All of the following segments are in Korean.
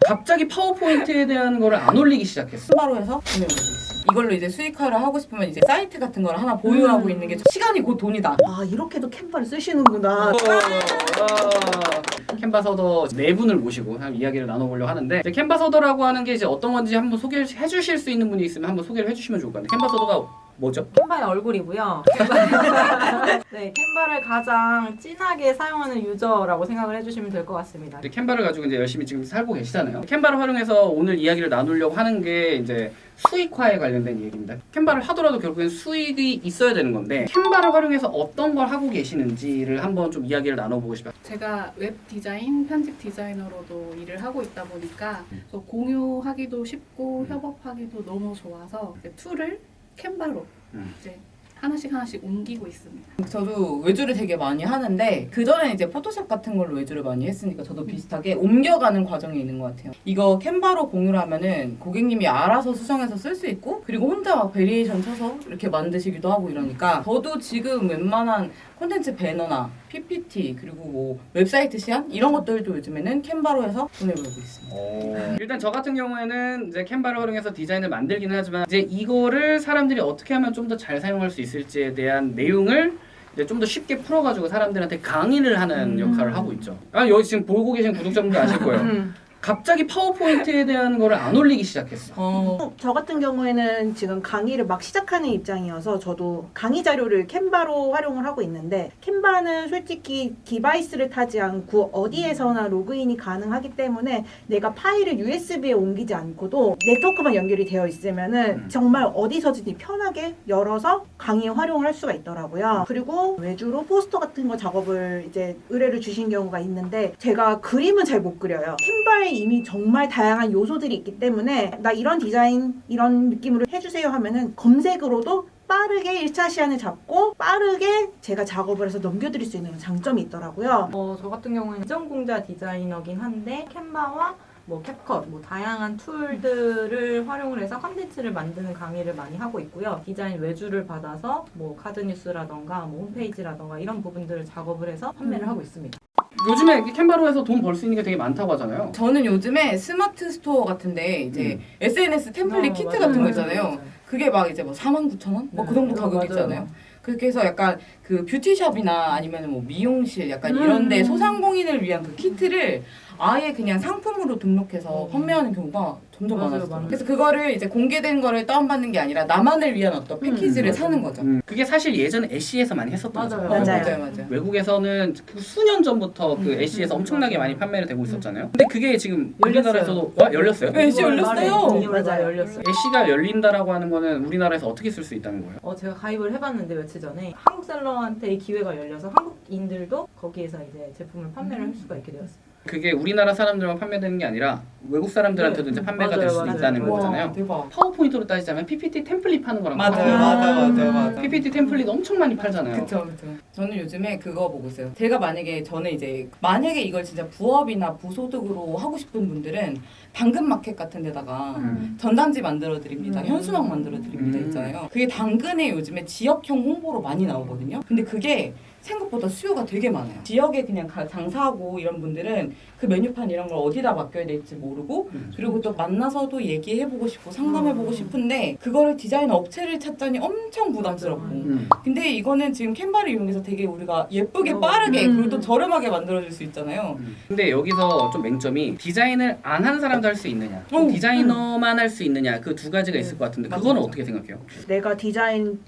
갑자기 파워포인트에 대한 거를 안 올리기 시작했어. 캔바로 해서 구매해보겠습니다. 이걸로 이제 수익화를 하고 싶으면 이제 사이트 같은 걸 하나 보유하고 있는 게 시간이 곧 돈이다. 아 이렇게도 캔바를 쓰시는구나. 캔바서더 네 분을 모시고 한번 이야기를 나눠보려고 하는데 이제 캔바서더라고 하는 게 이제 어떤 건지 한번 소개를 해주실 수 있는 분이 있으면 한번 소개를 해주시면 좋을 것 같아요. 캔바서더가 뭐죠? 캔바의 얼굴이고요. 네, 캔바를 가장 진하게 사용하는 유저라고 생각을 해주시면 될 것 같습니다. 이제 캔바를 가지고 이제 열심히 지금 살고 계시잖아요. 캔바를 활용해서 오늘 이야기를 나누려고 하는 게 이제 수익화에 관련된 얘기입니다. 캔바를 하더라도 결국엔 수익이 있어야 되는 건데 캔바를 활용해서 어떤 걸 하고 계시는지를 한번 좀 이야기를 나눠보고 싶어요. 제가 웹 디자인, 편집 디자이너로도 일을 하고 있다 보니까 또 공유하기도 쉽고 협업하기도 너무 좋아서 이제 툴을 캔바로 이제 하나씩 옮기고 있습니다. 저도 외주를 되게 많이 하는데 그전에 이제 포토샵 같은 걸로 외주를 많이 했으니까 저도 비슷하게 옮겨가는 과정이 있는 것 같아요. 이거 캔바로 공유를 하면은 고객님이 알아서 수정해서 쓸 수 있고 그리고 혼자 막 베리에이션 쳐서 이렇게 만드시기도 하고 이러니까 저도 지금 웬만한 콘텐츠 배너나 PPT 그리고 뭐 웹사이트 시안 이런 것들도 요즘에는 캔바로 해서 보내보고 있습니다. 일단 저 같은 경우에는 이제 캔바를 활용해서 디자인을 만들기는 하지만 이제 이거를 사람들이 어떻게 하면 좀 더 잘 사용할 수 있을지에 대한 내용을 이제 좀 더 쉽게 풀어가지고 사람들한테 강의를 하는 역할을 하고 있죠. 아 여기 지금 보고 계신 구독자분들 아실 거예요. 갑자기 파워포인트에 대한 거를 안 올리기 시작했어. 저 같은 경우에는 지금 강의를 막 시작하는 입장이어서 저도 강의 자료를 캔바로 활용을 하고 있는데 캔바는 솔직히 디바이스를 타지 않고 어디에서나 로그인이 가능하기 때문에 내가 파일을 USB에 옮기지 않고도 네트워크만 연결이 되어 있으면은 정말 어디서든지 편하게 열어서 강의에 활용을 할 수가 있더라고요. 그리고 외주로 포스터 같은 거 작업을 이제 의뢰를 주신 경우가 있는데 제가 그림은 잘 못 그려요. 캔바에 이미 정말 다양한 요소들이 있기 때문에 나 이런 디자인 이런 느낌으로 해주세요 하면은 검색으로도 빠르게 1차 시안을 잡고 빠르게 제가 작업을 해서 넘겨드릴 수 있는 장점이 있더라고요. 저 같은 경우에는 인전공자 디자이너긴 한데 캔바와 뭐 캡컷, 뭐 다양한 툴들을 활용을 해서 컨텐츠를 만드는 강의를 많이 하고 있고요. 디자인 외주를 받아서 뭐 카드 뉴스라던가 뭐 홈페이지라던가 이런 부분들을 작업을 해서 판매를 하고 있습니다. 요즘에 캔바로 해서 돈 벌 수 있는 게 되게 많다고 하잖아요. 저는 요즘에 스마트 스토어 같은데 이제 SNS 템플릿 키트 맞아요, 같은 거 맞아요, 있잖아요. 맞아요. 그게 막 이제 뭐 49,000원? 뭐 그 정도 가격 맞아요. 있잖아요. 그렇게 해서 약간 그 뷰티샵이나 아니면 뭐 미용실 약간 이런데 소상공인을 위한 그 키트를 아예 그냥 상품으로 등록해서 판매하는 경우가 점점 맞아요, 많아졌어요. 맞아요. 그래서 그거를 이제 공개된 거를 다운받는 게 아니라 나만을 위한 어떤 패키지를 사는 거죠. 그게 사실 예전에 애쉬에서 많이 했었던 거죠. 맞아요. 맞아요. 외국에서는 그 수년 전부터 그 애쉬에서 엄청나게 많이 판매를 되고 있었잖아요. 근데 그게 지금 우리나라에서도 열렸어요? 네, 애쉬 열렸어요. 맞아요, 열렸어요. 애쉬가 열린다라고 하는 거는 우리나라에서 어떻게 쓸 수 있다는 거예요? 제가 가입을 해봤는데 며칠 전에 한국 셀러한테 이 기회가 열려서 한국인들도 거기에서 이제 제품을 판매를 할 수가 있게 되었어요. 그게 우리나라 사람들만 판매되는 게 아니라 외국 사람들한테도 네. 이제 판매가 맞아요, 될 수 맞아요. 있다는 와, 거잖아요. 대박. 파워포인트로 따지자면 PPT 템플릿 파는 거랑 맞아요, 똑같아요. 맞아요. PPT 템플릿 엄청 많이 팔잖아요. 그쵸. 저는 요즘에 그거 보고 있어요. 제가 저는 이제 만약에 이걸 진짜 부업이나 부소득으로 하고 싶은 분들은 당근마켓 같은 데다가 전단지 만들어 드립니다. 현수막 만들어 드립니다. 있잖아요. 그게 당근에 요즘에 지역형 홍보로 많이 나오거든요. 근데 그게 생각보다 수요가 되게 많아요. 지역에 그냥 장사하고 이런 분들은 그 메뉴판 이런 걸 어디다 맡겨야 될지 모르고 그리고 또 만나서도 얘기해보고 싶고 상담해보고 싶은데 그거를 디자인 업체를 찾자니 엄청 부담스럽고 근데 이거는 지금 캔바를 이용해서 되게 우리가 예쁘게 빠르게 그리고 또 저렴하게 만들어줄 수 있잖아요. 근데 여기서 좀 맹점이 디자인을 안 한 사람도 할 수 있느냐 디자이너만 할 수 있느냐 그 두 가지가 있을 것 같은데 그거는 맞아. 어떻게 생각해요? 내가 디자인을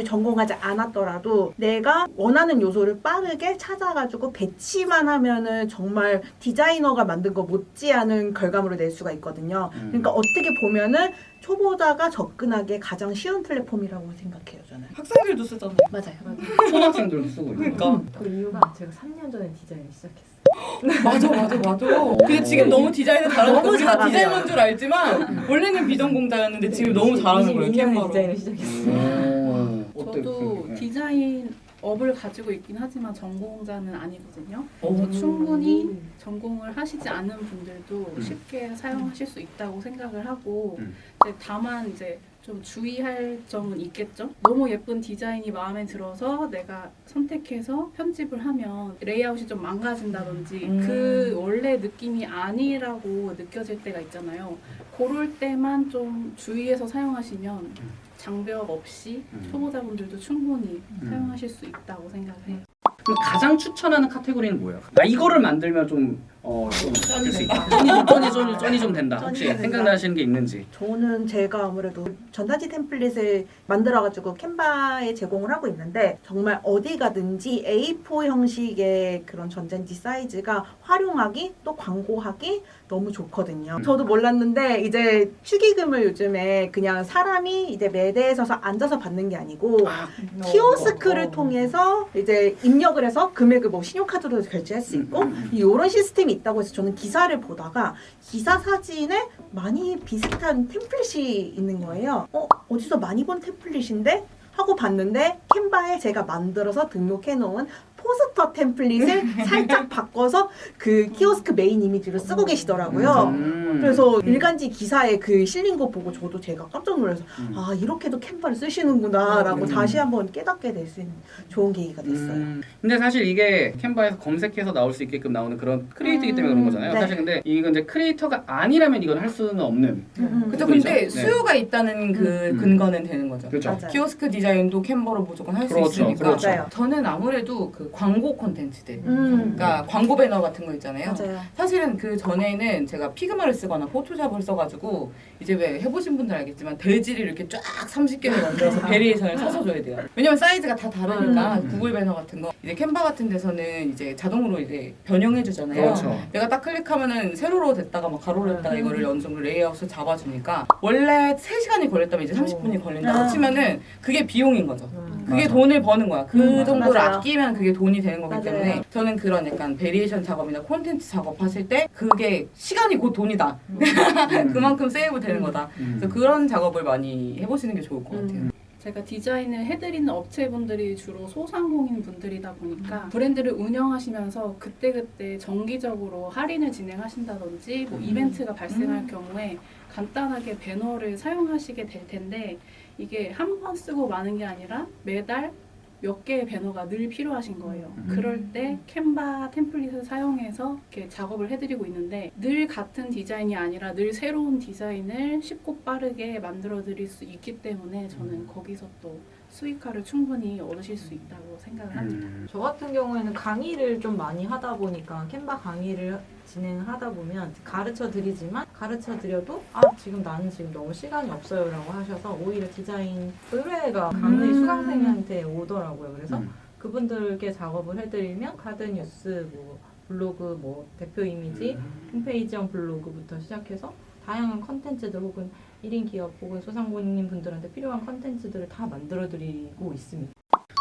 전공하지 않았더라도 내가 원하는 요소를 빠르게 찾아가지고 배치만 하면은 정말 디자이너가 만든 거 못지않은 결과물을 낼 수가 있거든요. 그러니까 어떻게 보면은 초보자가 접근하기 가장 쉬운 플랫폼이라고 생각해요, 저는. 학생들도 쓰잖아요. 맞아요. 초등학생들도 쓰고 있고. 그러니까 그 이유가 제가 3년 전에 디자인을 시작했어요. 맞아. 근데 지금 너무 디자인을 잘하니까 너무 우리가 잘하네요. 디자이너인 줄 알지만 원래는 비전공자였는데 지금 너무 잘하는 거예요. 22년에 캔버로. 디자인을 시작했어요. 저도 디자인 업을 가지고 있긴 하지만 전공자는 아니거든요. 오. 그래서 충분히 전공을 하시지 않은 분들도 쉽게 사용하실 수 있다고 생각을 하고 이제 다만 이제 좀 주의할 점은 있겠죠. 너무 예쁜 디자인이 마음에 들어서 내가 선택해서 편집을 하면 레이아웃이 좀 망가진다든지 그 원래 느낌이 아니라고 느껴질 때가 있잖아요. 그럴 때만 좀 주의해서 사용하시면 장벽 없이 초보자분들도 충분히 사용하실 수 있다고 생각해요. 그럼 가장 추천하는 카테고리는 뭐예요? 나 이거를 만들면 좀 될 수 있다. 쩐이 좀 된다. 혹시 쩐이 된다. 생각나시는 게 있는지? 저는 제가 아무래도 전단지 템플릿을 만들어가지고 캔바에 제공을 하고 있는데 정말 어디 가든지 A4 형식의 그런 전단지 사이즈가 활용하기 또 광고하기 너무 좋거든요. 저도 몰랐는데 이제 축의금을 요즘에 그냥 사람이 이제 매대에 서서 앉아서 받는 게 아니고 키오스크를 통해서 이제 입력을 해서 금액을 뭐 신용카드로 결제할 수 있고 이런 시스템이 있다고 해서 저는 기사를 보다가 기사 사진에 많이 비슷한 템플릿이 있는 거예요. 어디서 많이 본 템플릿인데? 하고 봤는데 캔바에 제가 만들어서 등록해 놓은 포스터 템플릿을 살짝 바꿔서 그 키오스크 메인 이미지로 쓰고 계시더라고요. 그래서 일간지 기사에 그 실린 거 보고 저도 제가 깜짝 놀라서 아 이렇게도 캔바를 쓰시는구나 라고 다시 한번 깨닫게 될 수 있는 좋은 계기가 됐어요. 근데 사실 이게 캔바에서 검색해서 나올 수 있게끔 나오는 그런 크리에이터이기 때문에 그런 거잖아요. 네. 사실 근데 이건 이제 크리에이터가 아니라면 이건 할 수는 없는. 그죠. 그렇죠. 근데 네. 수요가 있다는 그 근거는 되는 거죠. 그렇죠. 맞아요. 키오스크 디자인도 캔버로 무조건 할 수 그렇죠, 있으니까. 그렇죠. 맞아요. 저는 아무래도 그 광고 콘텐츠들, 그러니까 광고 배너 같은 거 있잖아요. 맞아요. 사실은 그 전에는 제가 피그마를 쓰거나 포토샵을 써가지고 이제 왜 해보신 분들 알겠지만 돼지를 이렇게 쫙 30개를 만들어서 베리에이션을 써서 줘야 돼요. 왜냐면 사이즈가 다 다르니까 구글 배너 같은 거 이제 캔바 같은 데서는 이제 자동으로 이제 변형해 주잖아요. 그렇죠. 내가 딱 클릭하면은 세로로 됐다가 막 가로로 됐다가 이거를 어느 정도 레이아웃을 잡아주니까 원래 3시간이 걸렸다면 이제 30분이 걸린다고 치면은 그게 비용인 거죠. 그게 맞아. 돈을 버는 거야. 그 정도를 맞아요. 아끼면 그게 돈이 되는 거기 맞아요. 때문에 저는 그런 약간 베리에이션 작업이나 콘텐츠 작업하실 때 그게 시간이 곧 돈이다. 그만큼 세이브 되는 거다. 그래서 그런 작업을 많이 해보시는 게 좋을 것 같아요. 제가 디자인을 해드리는 업체분들이 주로 소상공인 분들이다 보니까 브랜드를 운영하시면서 그때그때 정기적으로 할인을 진행하신다든지 뭐 이벤트가 발생할 경우에 간단하게 배너를 사용하시게 될 텐데 이게 한 번 쓰고 마는 게 아니라 매달 몇 개의 배너가 늘 필요하신 거예요. 그럴 때 캔바 템플릿을 사용해서 이렇게 작업을 해드리고 있는데 늘 같은 디자인이 아니라 늘 새로운 디자인을 쉽고 빠르게 만들어 드릴 수 있기 때문에 저는 거기서 또 수익화를 충분히 얻으실 수 있다고 생각을 합니다. 저 같은 경우에는 강의를 좀 많이 하다 보니까 캔바 강의를 진행하다 보면 가르쳐 드리지만 가르쳐 드려도 지금 나는 지금 너무 시간이 없어요 라고 하셔서 오히려 디자인 의뢰가 강의 수강생한테 오더라고요. 그래서 그분들께 작업을 해드리면 카드 뉴스, 뭐 블로그, 뭐 대표 이미지, 홈페이지형 블로그부터 시작해서 다양한 컨텐츠들 혹은 1인 기업 혹은 소상공인 분들한테 필요한 컨텐츠들을 다 만들어 드리고 있습니다.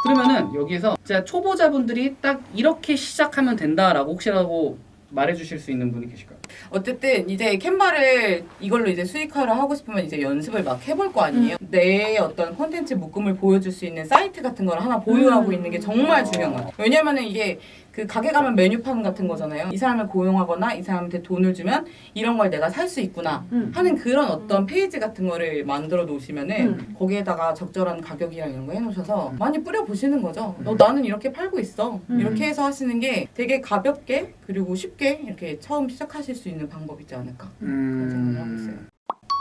그러면은 여기서 진짜 초보자분들이 딱 이렇게 시작하면 된다라고 혹시라도 말해주실 수 있는 분이 계실까요? 어쨌든 이제 캔바를 이걸로 이제 수익화를 하고 싶으면 이제 연습을 막 해볼 거 아니에요. 내 어떤 콘텐츠 묶음을 보여줄 수 있는 사이트 같은 걸 하나 보유하고 있는 게 정말 중요한 것 같아요. 왜냐면은 이게 그 가게 가면 메뉴판 같은 거잖아요. 이 사람을 고용하거나 이 사람한테 돈을 주면 이런 걸 내가 살 수 있구나 하는 그런 어떤 페이지 같은 거를 만들어 놓으시면은 거기에다가 적절한 가격이랑 이런 거 해놓으셔서 많이 뿌려보시는 거죠. 나는 이렇게 팔고 있어. 이렇게 해서 하시는 게 되게 가볍게 그리고 쉽게 이렇게 처음 시작하실 수 있는 방법이지 않을까 그런 생각을 하고 있어요.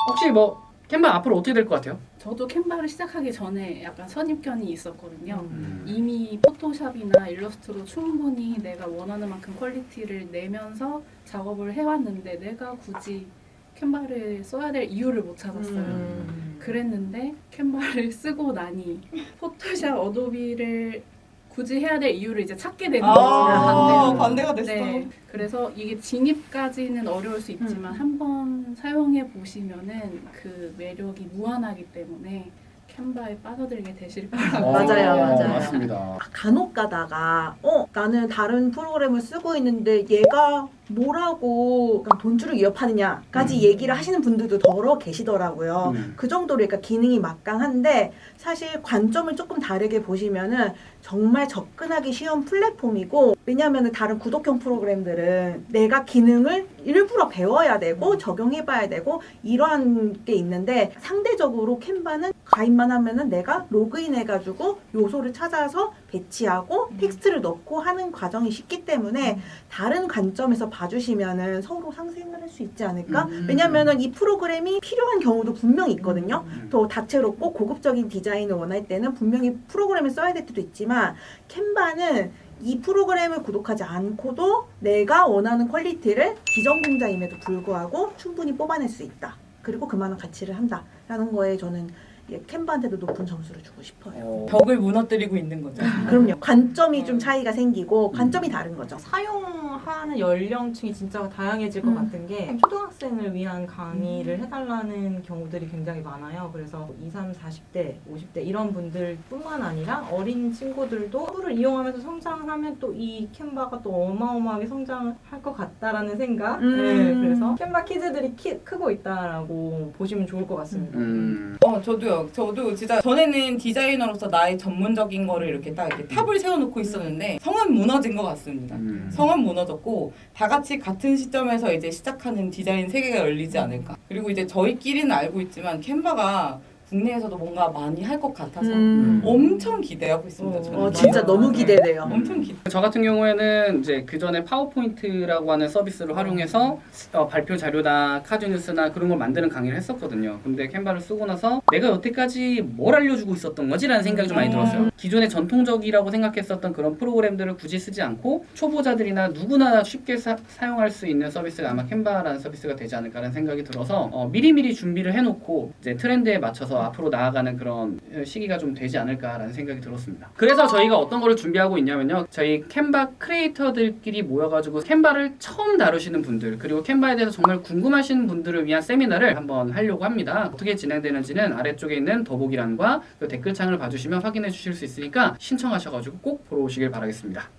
혹시 뭐 캔바 앞으로 어떻게 될 것 같아요? 저도 캔바를 시작하기 전에 약간 선입견이 있었거든요. 이미 포토샵이나 일러스트로 충분히 내가 원하는 만큼 퀄리티를 내면서 작업을 해왔는데 내가 굳이 캔바를 써야 될 이유를 못 찾았어요. 그랬는데 캔바를 쓰고 나니 포토샵, 어도비를 굳이 해야 될 이유를 이제 찾게 되는 거죠. 반대가 됐어. 네, 그래서 이게 진입까지는 어려울 수 있지만 한번 사용해 보시면은 그 매력이 무한하기 때문에 캔바에 빠져들게 되실 거라고. 맞아요. 맞습니다. 간혹 가다가 나는 다른 프로그램을 쓰고 있는데 얘가 뭐라고 그러니까 돈줄을 위협하느냐까지 얘기를 하시는 분들도 더러 계시더라고요. 그 정도로 그러니까 기능이 막강한데 사실 관점을 조금 다르게 보시면은 정말 접근하기 쉬운 플랫폼이고 왜냐하면 다른 구독형 프로그램들은 내가 기능을 일부러 배워야 되고 적용해봐야 되고 이러한 게 있는데 상대적으로 캔바는 가입만 하면은 내가 로그인해가지고 요소를 찾아서 배치하고 텍스트를 넣고 하는 과정이 쉽기 때문에 다른 관점에서 봐주시면은 서로 상생을 할 수 있지 않을까? 왜냐면은 이 프로그램이 필요한 경우도 분명히 있거든요. 더 다채롭고 고급적인 디자인을 원할 때는 분명히 프로그램을 써야 될 때도 있지만 캔바는 이 프로그램을 구독하지 않고도 내가 원하는 퀄리티를 기존 공자임에도 불구하고 충분히 뽑아낼 수 있다. 그리고 그만한 가치를 한다라는 거에 저는 캔바한테도 높은 점수를 주고 싶어요. 벽을 무너뜨리고 있는 거죠. 그럼요. 관점이 좀 차이가 생기고 관점이 다른 거죠. 사용하는 연령층이 진짜 다양해질 것 같은 게 초등학생을 위한 강의를 해달라는 경우들이 굉장히 많아요. 그래서 20, 30, 40대, 50대 이런 분들뿐만 아니라 어린 친구들도 툴을 이용하면서 성장하면 또 이 캔바가 또 어마어마하게 성장할 것 같다라는 생각. 네, 그래서 캔바 키즈들이 크고 있다라고 보시면 좋을 것 같습니다. 저도 진짜 전에는 디자이너로서 나의 전문적인 거를 이렇게 딱 이렇게 탑을 세워놓고 있었는데 성은 무너진 것 같습니다. 성은 무너졌고 다 같이 같은 시점에서 이제 시작하는 디자인 세계가 열리지 않을까. 그리고 이제 저희끼리는 알고 있지만 캔바가 국내에서도 뭔가 많이 할 것 같아서 엄청 기대하고 있습니다. 저는. 진짜 너무 기대돼요. 엄청 기대. 저 같은 경우에는 이제 그 전에 파워포인트라고 하는 서비스를 활용해서 발표 자료나 카드 뉴스나 그런 걸 만드는 강의를 했었거든요. 근데 캔바를 쓰고 나서 내가 여태까지 뭘 알려주고 있었던 거지라는 생각이 좀 많이 들었어요. 기존의 전통적이라고 생각했었던 그런 프로그램들을 굳이 쓰지 않고 초보자들이나 누구나 쉽게 사용할 수 있는 서비스가 아마 캔바라는 서비스가 되지 않을까라는 생각이 들어서 미리미리 준비를 해놓고 이제 트렌드에 맞춰서 앞으로 나아가는 그런 시기가 좀 되지 않을까라는 생각이 들었습니다. 그래서 저희가 어떤 거를 준비하고 있냐면요. 저희 캔바 크리에이터들끼리 모여가지고 캔바를 처음 다루시는 분들 그리고 캔바에 대해서 정말 궁금하신 분들을 위한 세미나를 한번 하려고 합니다. 어떻게 진행되는지는 아래쪽에 있는 더보기란과 그 댓글창을 봐주시면 확인해 주실 수 있으니까 신청하셔가지고 꼭 보러 오시길 바라겠습니다.